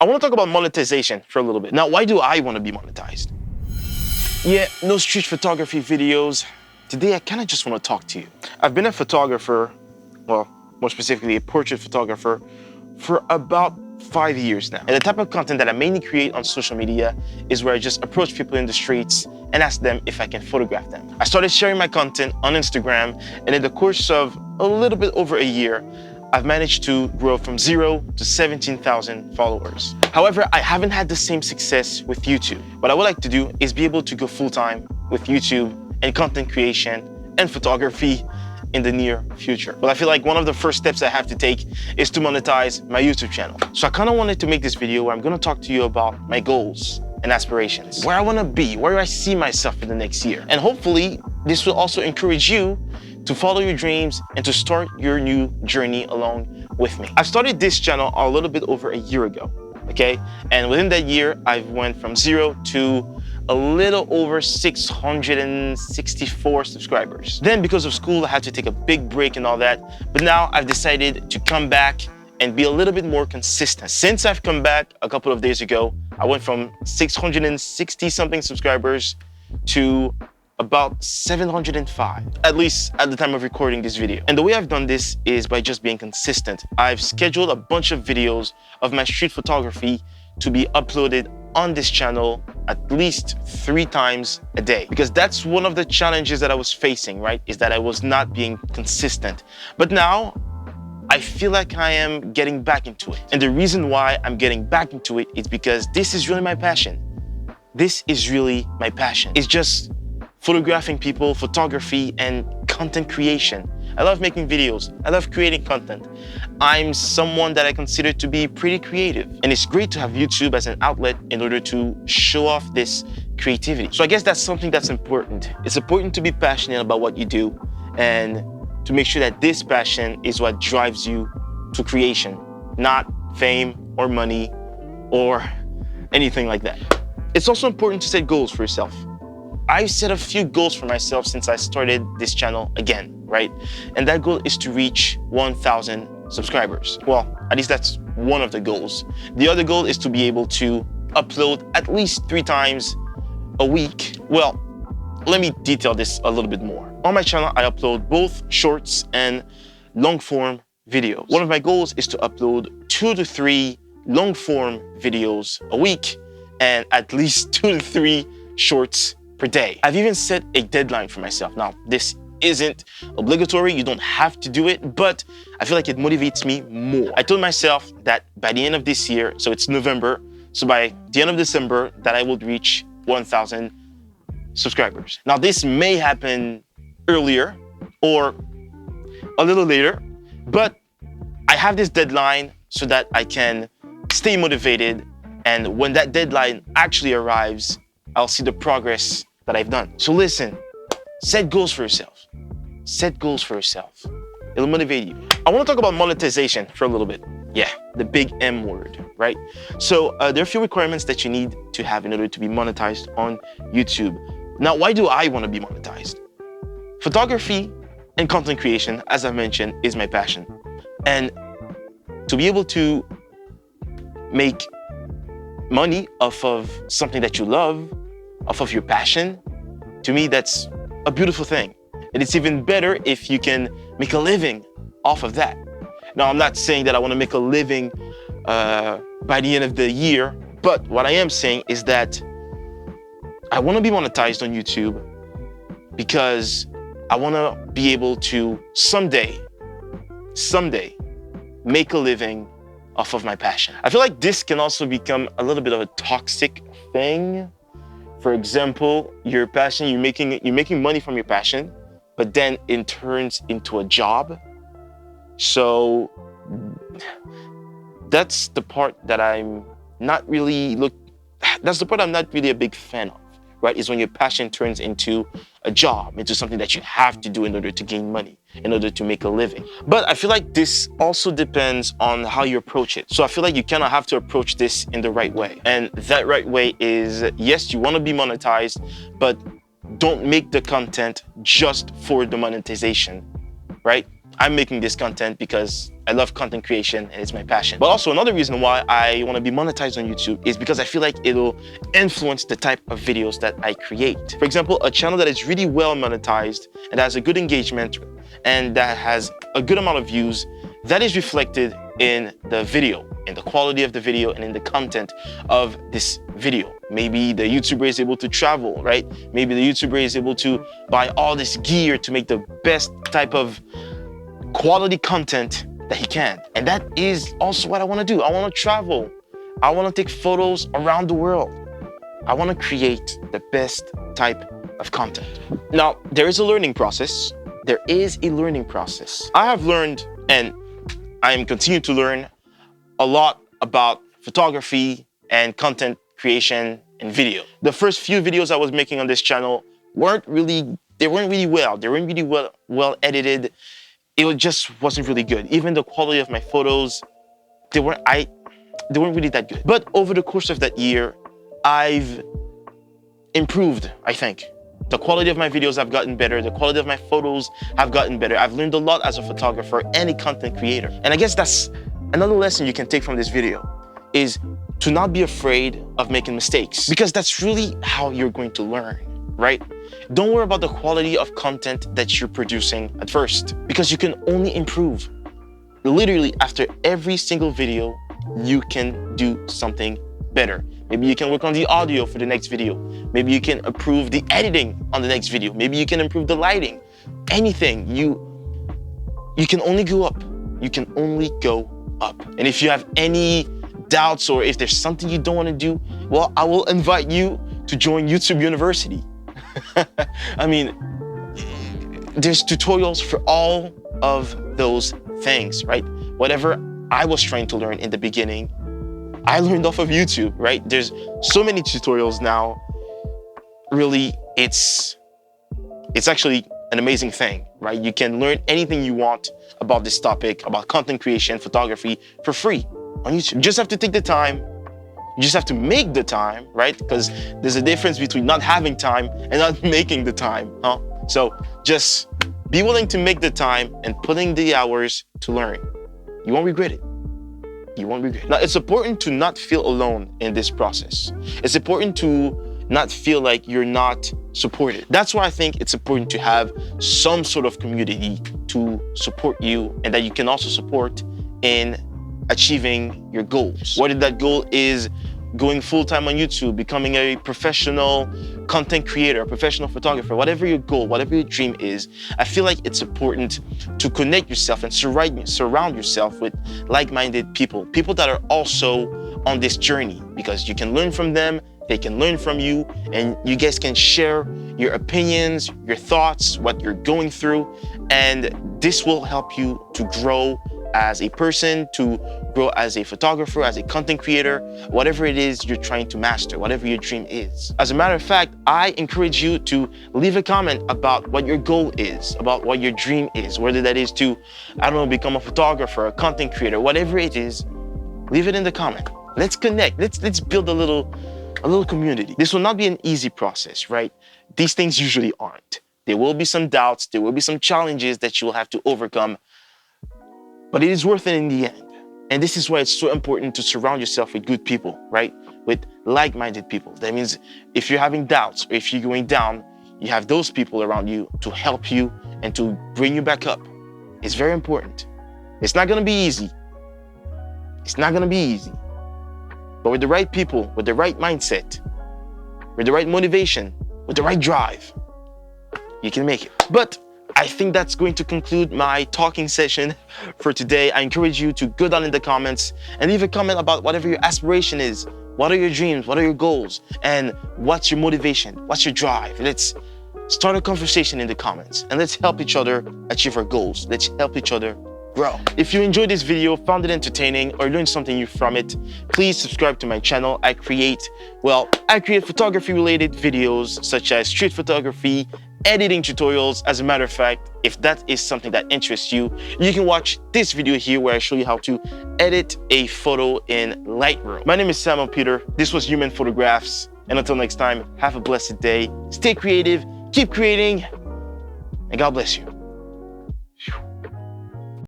I want to talk about monetization for a little bit. Now, why do I want to be monetized? Yeah, no street photography videos. Today, I kind of just want to talk to you. I've been a photographer, well, more specifically, a portrait photographer for about 5 years now. And the type of content that I mainly create on social media is where I just approach people in the streets and ask them if I can photograph them. I started sharing my content on Instagram, and in the course of a little bit over a year, I've managed to grow from 0 to 17,000 followers. However, I haven't had the same success with YouTube. What I would like to do is be able to go full-time with YouTube and content creation and photography in the near future. But I feel like one of the first steps I have to take is to monetize my YouTube channel. So I kind of wanted to make this video where I'm going to talk to you about my goals and aspirations, where I want to be, where I see myself in the next year. And hopefully this will also encourage you to follow your dreams and to start your new journey along with me. I started this channel a little bit over a year ago, okay? And within that year, I've went from 0 to a little over 664 subscribers. Then because of school, I had to take a big break and all that. But now I've decided to come back and be a little bit more consistent. Since I've come back a couple of days ago, I went from 660 something subscribers to about 705, at least at the time of recording this video. And the way I've done this is by just being consistent. I've scheduled a bunch of videos of my street photography to be uploaded on this channel at least 3 times a day, because that's one of the challenges that I was facing, right? Is that I was not being consistent. But now I feel like I am getting back into it. And the reason why I'm getting back into it is because this is really my passion. This is really my passion. It's just photographing people, photography, and content creation. I love making videos. I love creating content. I'm someone that I consider to be pretty creative. And it's great to have YouTube as an outlet in order to show off this creativity. So I guess that's something that's important. It's important to be passionate about what you do and to make sure that this passion is what drives you to creation, not fame or money or anything like that. It's also important to set goals for yourself. I've set a few goals for myself since I started this channel again, right? And that goal is to reach 1,000 subscribers. Well, at least that's one of the goals. The other goal is to be able to upload at least 3 times a week. Well, let me detail this a little bit more. On my channel, I upload both shorts and long-form videos. One of my goals is to upload 2 to 3 long-form videos a week and at least 2 to 3 shorts per day. I've even set a deadline for myself. Now, this isn't obligatory, you don't have to do it, but I feel like it motivates me more. I told myself that by the end of this year, so it's November, so by the end of December, that I would reach 1,000 subscribers. Now, this may happen earlier or a little later, but I have this deadline so that I can stay motivated, and when that deadline actually arrives, I'll see the progress that I've done. So listen, set goals for yourself. Set goals for yourself. It'll motivate you. I want to talk about monetization for a little bit. Yeah, the big M word, right? So there are a few requirements that you need to have in order to be monetized on YouTube. Now, why do I want to be monetized? Photography and content creation, as I mentioned, is my passion. And to be able to make money off of something that you love, off of your passion, to me, that's a beautiful thing. And it's even better if you can make a living off of that. Now, I'm not saying that I want to make a living by the end of the year, but what I am saying is that I want to be monetized on YouTube because I want to be able to someday make a living off of my passion. I feel like this can also become a little bit of a toxic thing. For example, your passion, you're making money from your passion, but then it turns into a job. So that's the part that I'm not really a big fan of, right? Is when your passion turns into a job, into something that you have to do in order to gain money, in order to make a living. But I feel like this also depends on how you approach it. So I feel like you kind of have to approach this in the right way. And that right way is, yes, you want to be monetized, but don't make the content just for the monetization, right? I'm making this content because I love content creation and it's my passion. But also another reason why I want to be monetized on YouTube is because I feel like it'll influence the type of videos that I create. For example, a channel that is really well monetized and has a good engagement and that has a good amount of views, that is reflected in the video, in the quality of the video and in the content of this video. Maybe the YouTuber is able to travel, right? Maybe the YouTuber is able to buy all this gear to make the best type of quality content that he can. And that is also what I want to do. I want to travel. I want to take photos around the world. I want to create the best type of content. Now, there is a learning process. There is a learning process. I have learned, and I am continuing to learn, a lot about photography and content creation and video. The first few videos I was making on this channel weren't really well. They weren't really well edited. It just wasn't really good. Even the quality of my photos, they weren't really that good. But over the course of that year, I've improved, I think. The quality of my videos have gotten better. The quality of my photos have gotten better. I've learned a lot as a photographer and a content creator. And I guess that's another lesson you can take from this video, is to not be afraid of making mistakes, because that's really how you're going to learn, right? Don't worry about the quality of content that you're producing at first, because you can only improve. Literally, after every single video, you can do something better. Maybe you can work on the audio for the next video. Maybe you can improve the editing on the next video. Maybe you can improve the lighting. Anything. You can only go up. You can only go up. And if you have any doubts or if there's something you don't want to do, well, I will invite you to join YouTube University. I mean, there's tutorials for all of those things, right? Whatever I was trying to learn in the beginning, I learned off of YouTube, right? There's so many tutorials now. Really, it's actually an amazing thing, right? You can learn anything you want about this topic, about content creation, photography, for free on YouTube. You just have to take the time. You just have to make the time, right? Because there's a difference between not having time and not making the time, huh? So just be willing to make the time and putting the hours to learn. You won't regret it. You won't regret it. Now, it's important to not feel alone in this process. It's important to not feel like you're not supported. That's why I think it's important to have some sort of community to support you and that you can also support in achieving your goals. Whether that goal is going full-time on YouTube, becoming a professional content creator, a professional photographer, whatever your goal, whatever your dream is, I feel like it's important to connect yourself and surround yourself with like-minded people, people that are also on this journey, because you can learn from them, they can learn from you, and you guys can share your opinions, your thoughts, what you're going through, and this will help you to grow as a person, to grow as a photographer, as a content creator, whatever it is you're trying to master, whatever your dream is. As a matter of fact, I encourage you to leave a comment about what your goal is, about what your dream is, whether that is to, I don't know, become a photographer, a content creator, whatever it is, leave it in the comment. Let's connect. Let's build a little community. This will not be an easy process, right? These things usually aren't. There will be some doubts, there will be some challenges that you will have to overcome, but it is worth it in the end. And this is why it's so important to surround yourself with good people, right? With like-minded people. That means if you're having doubts or if you're going down, you have those people around you to help you and to bring you back up. It's very important. It's not gonna be easy. It's not gonna be easy. But with the right people, with the right mindset, with the right motivation, with the right drive, you can make it. But I think that's going to conclude my talking session for today. I encourage you to go down in the comments and leave a comment about whatever your aspiration is. What are your dreams? What are your goals? And what's your motivation? What's your drive? Let's start a conversation in the comments and let's help each other achieve our goals. Let's help each other grow. If you enjoyed this video, found it entertaining, or learned something new from it, please subscribe to my channel. I create photography related videos such as street photography, editing tutorials. As a matter of fact, if that is something that interests you, you can watch this video here where I show you how to edit a photo in Lightroom. My name is Samuel Peter. This was Human Photographs. And until next time, have a blessed day. Stay creative, keep creating, and God bless you.